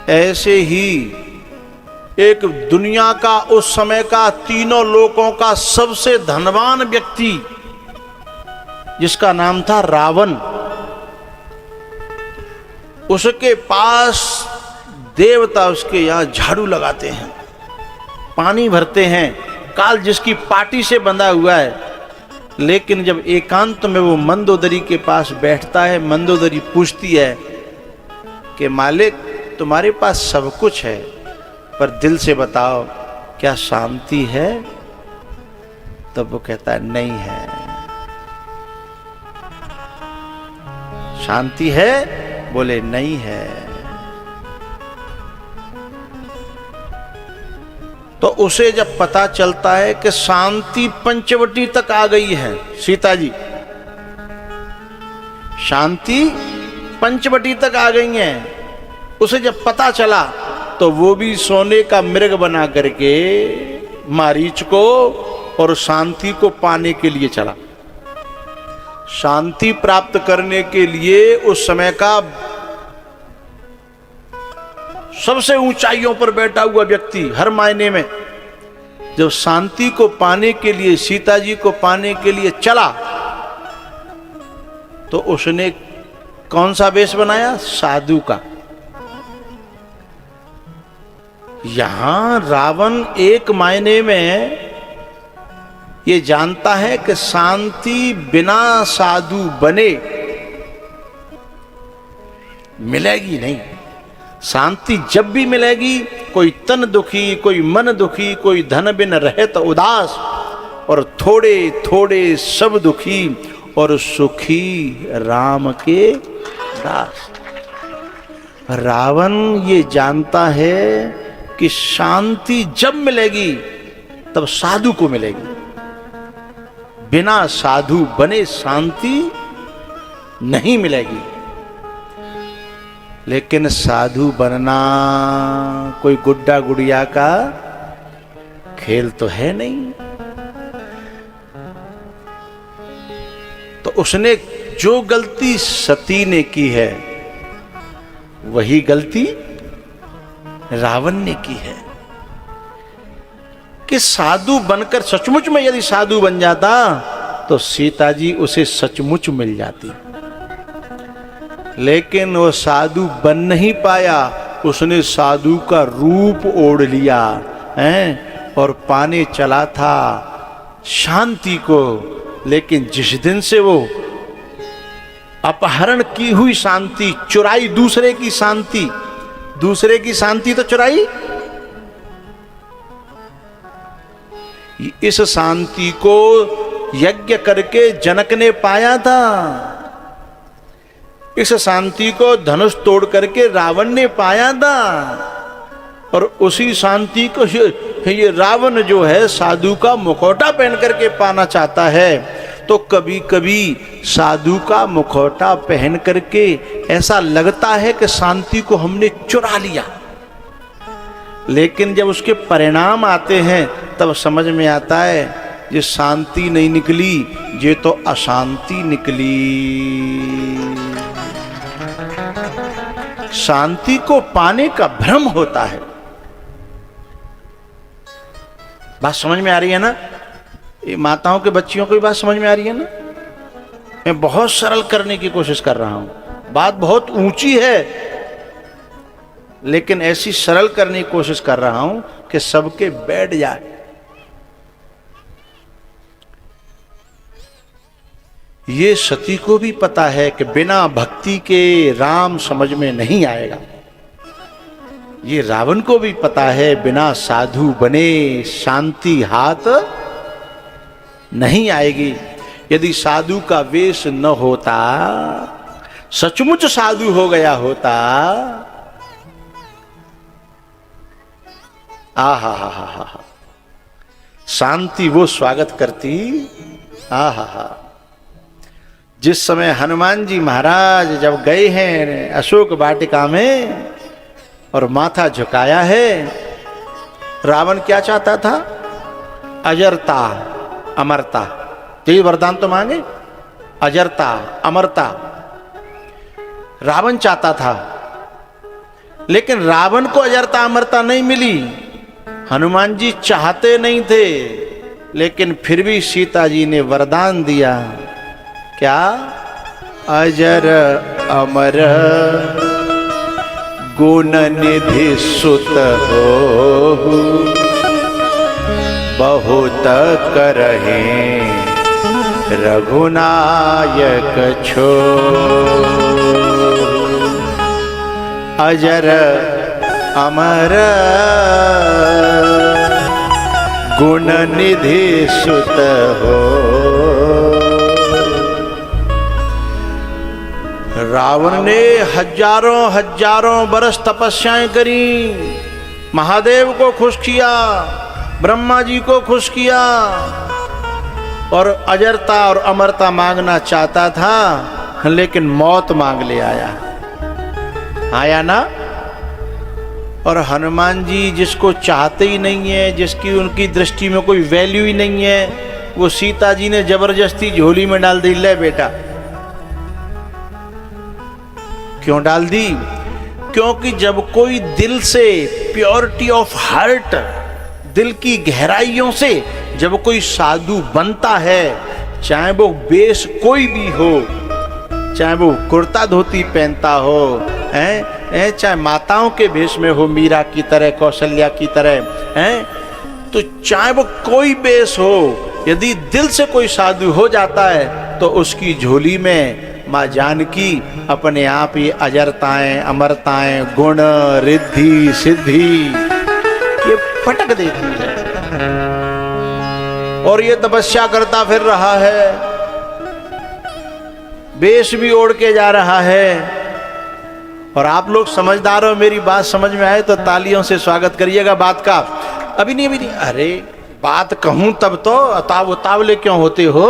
ऐसे ही एक दुनिया का उस समय का तीनों लोकों का सबसे धनवान व्यक्ति, जिसका नाम था रावण, उसके पास देवता उसके यहां झाड़ू लगाते हैं, पानी भरते हैं, काल जिसकी पाटी से बंधा हुआ है। लेकिन जब एकांत में वो मंदोदरी के पास बैठता है, मंदोदरी पूछती है कि मालिक तुम्हारे पास सब कुछ है, पर दिल से बताओ क्या शांति है? तब वो कहता है नहीं है। शांति है? बोले नहीं है। तो उसे जब पता चलता है कि शांति पंचवटी तक आ गई है, सीता जी शांति पंचवटी तक आ गई हैं, उसे जब पता चला तो वो भी सोने का मृग बना करके मारीच को और शांति को पाने के लिए चला। शांति प्राप्त करने के लिए उस समय का सबसे ऊंचाइयों पर बैठा हुआ व्यक्ति हर मायने में, जब शांति को पाने के लिए, सीता जी को पाने के लिए चला, तो उसने कौन सा वेश बनाया? साधु का। यहां रावण एक मायने में ये जानता है कि शांति बिना साधु बने मिलेगी नहीं। शांति जब भी मिलेगी, कोई तन दुखी, कोई मन दुखी, कोई धन बिन रहे तो उदास, और थोड़े थोड़े सब दुखी और सुखी राम के दास। रावण ये जानता है कि शांति जब मिलेगी तब साधु को मिलेगी, बिना साधु बने शांति नहीं मिलेगी। लेकिन साधु बनना कोई गुड्डा गुड़िया का खेल तो है नहीं। तो उसने जो गलती सती ने की है, वही गलती रावण ने की है कि साधु बनकर सचमुच में यदि साधु बन जाता तो सीता जी उसे सचमुच मिल जाती। लेकिन वो साधु बन नहीं पाया, उसने साधु का रूप ओढ़ लिया है और पाने चला था शांति को। लेकिन जिस दिन से वो अपहरण की हुई शांति चुराई, दूसरे की शांति, दूसरे की शांति तो चुराई, इस शांति को यज्ञ करके जनक ने पाया था, इस शांति को धनुष तोड़ करके रावण ने पाया था, और उसी शांति को ये रावण जो है साधु का मुखौटा पहन करके पाना चाहता है। तो कभी कभी साधु का मुखौटा पहन करके ऐसा लगता है कि शांति को हमने चुरा लिया, लेकिन जब उसके परिणाम आते हैं तब समझ में आता है ये शांति नहीं निकली, ये तो अशांति निकली। शांति को पाने का भ्रम होता है। बात समझ में आ रही है ना? ये माताओं के बच्चियों को भी बात समझ में आ रही है ना? मैं बहुत सरल करने की कोशिश कर रहा हूं, बात बहुत ऊंची है, लेकिन ऐसी सरल करने की कोशिश कर रहा हूं कि सबके बैठ जाए। ये सती को भी पता है कि बिना भक्ति के राम समझ में नहीं आएगा। ये रावण को भी पता है बिना साधु बने शांति हाथ नहीं आएगी। यदि साधु का वेश न होता, सचमुच साधु हो गया होता, आहा हा हा हा हा, शांति वो स्वागत करती। आहा हा, जिस समय हनुमान जी महाराज जब गए हैं अशोक वाटिका में और माथा झुकाया है, रावण क्या चाहता था? अजरता अमरता। यही वरदान तो मांगे, अजरता अमरता रावण चाहता था। लेकिन रावण को अजरता अमरता नहीं मिली। हनुमान जी चाहते नहीं थे, लेकिन फिर भी सीता जी ने वरदान दिया। क्या? अजर अमर गुण निधि सुत हो, बहुत करहे रघुनायक छो। अजर अमर गुण निधि सुत हो। रावण ने हजारों हजारों बरस तपस्याएं करी, महादेव को खुश किया, ब्रह्मा जी को खुश किया, और अजरता और अमरता मांगना चाहता था, लेकिन मौत मांग ले आया ना। और हनुमान जी जिसको चाहते ही नहीं है, जिसकी उनकी दृष्टि में कोई वैल्यू ही नहीं है, वो सीता जी ने जबरदस्ती झोली में डाल दी। ले बेटा। क्यों डाल दी? क्योंकि जब कोई दिल से, प्योरिटी ऑफ हार्ट, दिल की गहराइयों से जब कोई साधु बनता है, चाहे वो वेश कोई भी हो, चाहे वो कुर्ता धोती पहनता हो, चाहे माताओं के वेश में हो, मीरा की तरह, कौशल्या की तरह, तो चाहे वो कोई वेश हो, यदि दिल से कोई साधु हो जाता है तो उसकी झोली में माँ जानकी अपने आप ही अजरताएं, अमरताएं, गुण, रिद्धि, सिद्धि ये फटक देती है। और ये तपस्या करता फिर रहा है, वेश भी ओढ़ के जा रहा है। और आप लोग समझदार हो, मेरी बात समझ में आए तो तालियों से स्वागत करिएगा बात का। अभी नहीं। अरे बात कहूं तब तो उतावले क्यों होते हो?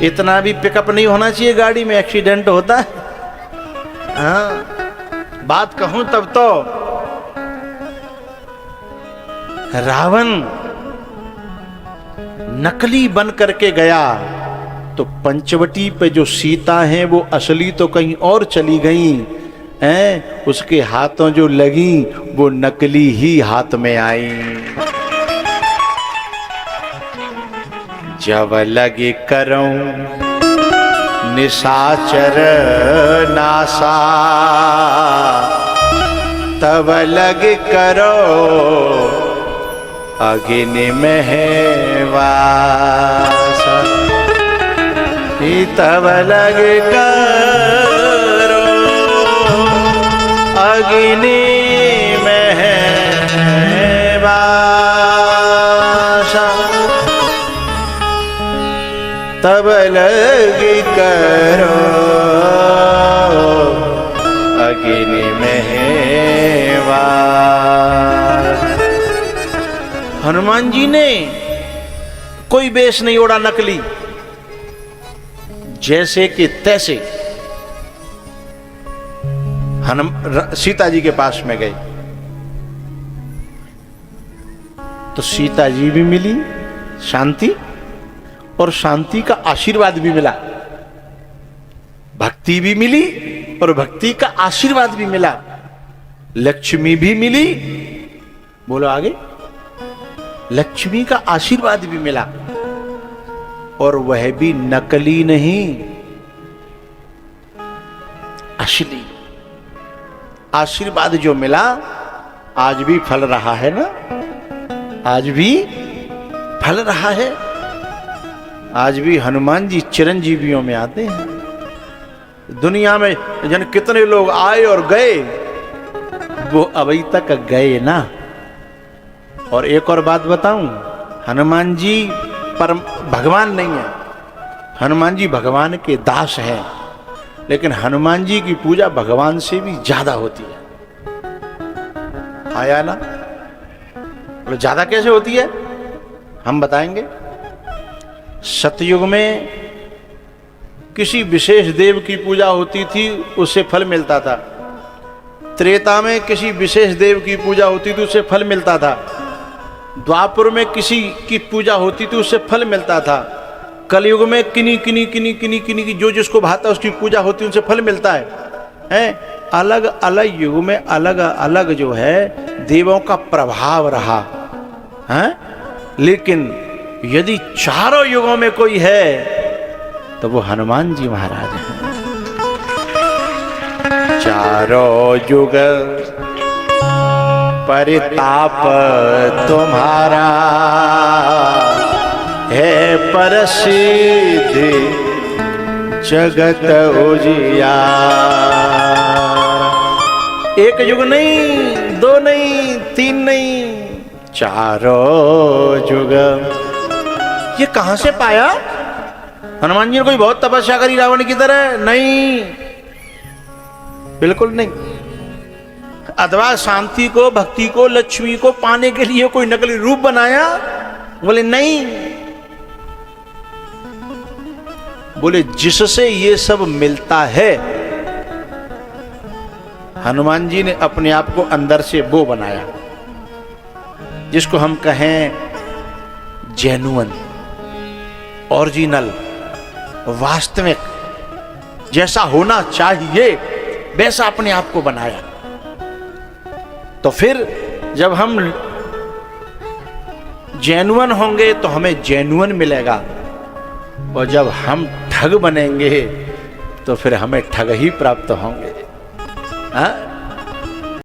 इतना भी पिकअप नहीं होना चाहिए, गाड़ी में एक्सीडेंट होता है। हाँ, बात कहूं तब तो। रावण नकली बन करके गया तो पंचवटी पे जो सीता है वो असली तो कहीं और चली गई हैं, उसके हाथों जो लगी वो नकली ही हाथ में आई। जब लगे करूं निशाचर नासा, तब लगे करो अग्नि में है वासा। तब लगे करो अग्नि में है वासा। तब लगे करो अग्नि में है वासा। हनुमान जी ने कोई वेश नहीं ओढ़ा नकली, जैसे कि तैसे सीता जी के पास में गए तो सीता जी भी मिली शांति, और शांति का आशीर्वाद भी मिला। भक्ति भी मिली और भक्ति का आशीर्वाद भी मिला। लक्ष्मी भी मिली, बोलो आगे, लक्ष्मी का आशीर्वाद भी मिला, और वह भी नकली नहीं, असली। आशीर्वाद जो मिला आज भी फल रहा है ना, आज भी फल रहा है। आज भी हनुमान जी चिरंजीवियों में आते हैं। दुनिया में जन कितने लोग आए और गए, वो अभी तक गए ना। और एक और बात बताऊं, हनुमान जी परम भगवान नहीं है, हनुमान जी भगवान के दास हैं, लेकिन हनुमान जी की पूजा भगवान से भी ज्यादा होती है। आया ना? बोले ज्यादा कैसे होती है? हम बताएंगे। सतयुग में किसी विशेष देव की पूजा होती थी, उससे फल मिलता था। त्रेता में किसी विशेष देव की पूजा होती थी, उससे फल मिलता था। द्वापर में किसी की पूजा होती थी, उससे फल मिलता था। कलयुग में किन्हीं की जो जिसको भाता उसकी पूजा होती है, उनसे फल मिलता है। अलग अलग युग में अलग अलग जो है देवों का प्रभाव रहा है, लेकिन यदि चारों युगों में कोई है तो वो हनुमान जी महाराज हैं। चारों युग परिताप तुम्हारा है, प्रसिद्ध जगत उजियार। एक युग नहीं, दो नहीं, तीन नहीं, चारों युग। ये कहां से पाया? हनुमान जी ने कोई बहुत तपस्या करी रावण की तरह? नहीं, बिल्कुल नहीं। अथवा शांति को, भक्ति को, लक्ष्मी को पाने के लिए कोई नकली रूप बनाया? बोले नहीं। बोले जिससे ये सब मिलता है, हनुमान जी ने अपने आप को अंदर से वो बनाया जिसको हम कहें जेन्युइन, ओरिजिनल, वास्तविक, जैसा होना चाहिए वैसा अपने आप को बनाया। तो फिर जब हम जेन्युइन होंगे तो हमें जेन्युइन मिलेगा, और जब हम ठग बनेंगे तो फिर हमें ठग ही प्राप्त होंगे। हाँ?